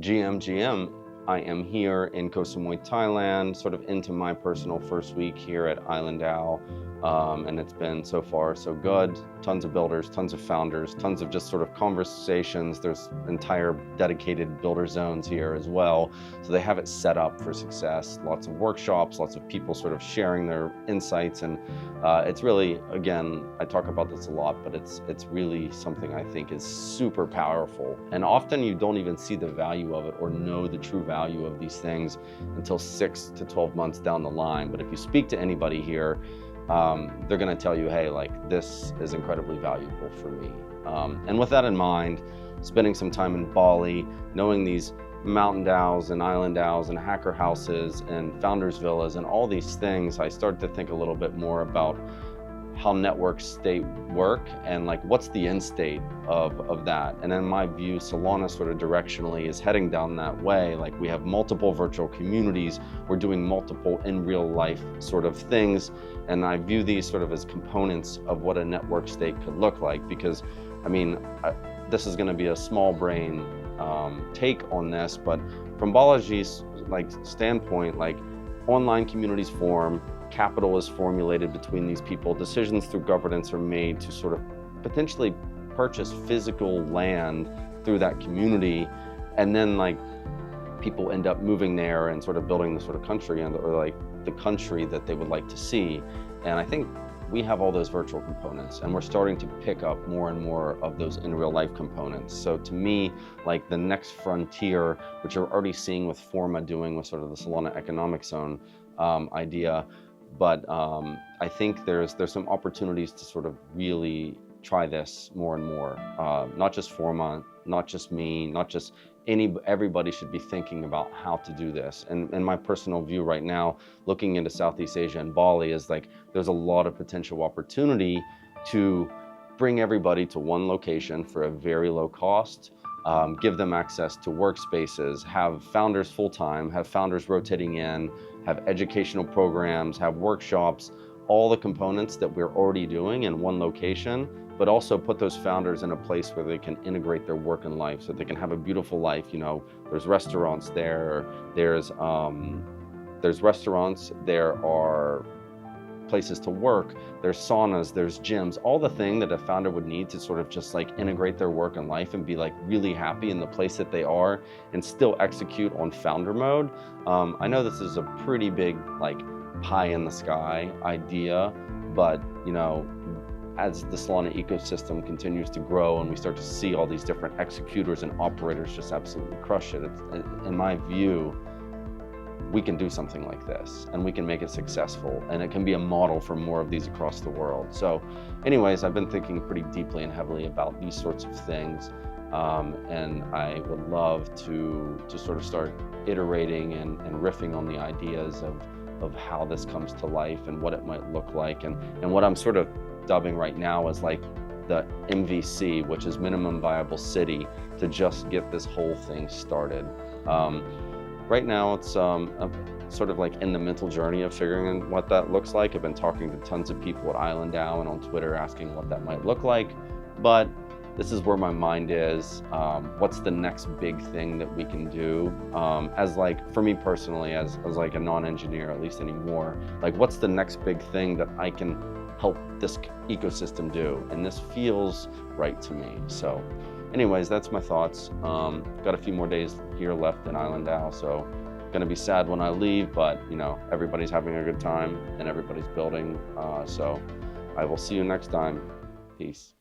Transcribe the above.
GM. I am here in Koh Samui, Thailand, sort of into my personal first week here at IslandDAO. And it's been so far so good. Tons of builders, tons of founders, tons of just sort of conversations. There's entire dedicated builder zones here as well. So they have it set up for success. Lots of workshops, lots of people sort of sharing their insights. And it's really, again, I talk about this a lot, but it's really something I think is super powerful. And often you don't even see the value of it or know the true value of these things until 6 to 12 months down the line. But if you speak to anybody here, they're going to tell you, hey, like, this is incredibly valuable for me. And with that in mind, spending some time in Bali, knowing these mountain DAOs and island DAOs and hacker houses and founders villas and all these things, I started to think a little bit more about how network state work and like what's the end state of that. And in my view, Solana sort of directionally is heading down that way. Like, we have multiple virtual communities, we're doing multiple in real life sort of things. And I view these sort of as components of what a network state could look like, because I mean, this is going to be a small brain take on this, but from Balaji's like standpoint, like, online communities form, capital is formulated between these people, decisions through governance are made to sort of potentially purchase physical land through that community, and then like people end up moving there and sort of building the sort of country or like the country that they would like to see. And I think we have all those virtual components, and we're starting to pick up more and more of those in real life components. So to me, like, the next frontier, which you're already seeing with Forma doing with sort of the Solana economic zone idea, but I think there's some opportunities to sort of really try this more and more. Not just Forma, not just me, not just everybody should be thinking about how to do this. And my personal view right now, looking into Southeast Asia and Bali, is like, there's a lot of potential opportunity to bring everybody to one location for a very low cost, give them access to workspaces, have founders full-time, have founders rotating in, have educational programs, have workshops, all the components that we're already doing in one location, but also put those founders in a place where they can integrate their work and life so they can have a beautiful life. You know, there's restaurants there, there's restaurants, there are places to work, there's saunas, there's gyms, all the thing that a founder would need to sort of just like integrate their work and life and be like really happy in the place that they are and still execute on founder mode. I know this is a pretty big, like, pie in the sky idea, but you know, as the Solana ecosystem continues to grow and we start to see all these different executors and operators just absolutely crush it, in my view, we can do something like this and we can make it successful, and it can be a model for more of these across the world. So anyways, I've been thinking pretty deeply and heavily about these sorts of things, and I would love to sort of start iterating and riffing on the ideas of how this comes to life and what it might look like, and what I'm sort of dubbing right now as like the MVC, which is minimum viable city, to just get this whole thing started. Right now, it's I'm sort of like in the mental journey of figuring out what that looks like. I've been talking to tons of people at IslandDAO and on Twitter asking what that might look like, but this is where my mind is. What's the next big thing that we can do? As like, for me personally, as like a non-engineer, at least anymore, like, what's the next big thing that I can help this ecosystem do? And this feels right to me. So anyways, that's my thoughts. Got a few more days here left in IslandDAO, so gonna be sad when I leave, but you know, everybody's having a good time and everybody's building. So I will see you next time. Peace.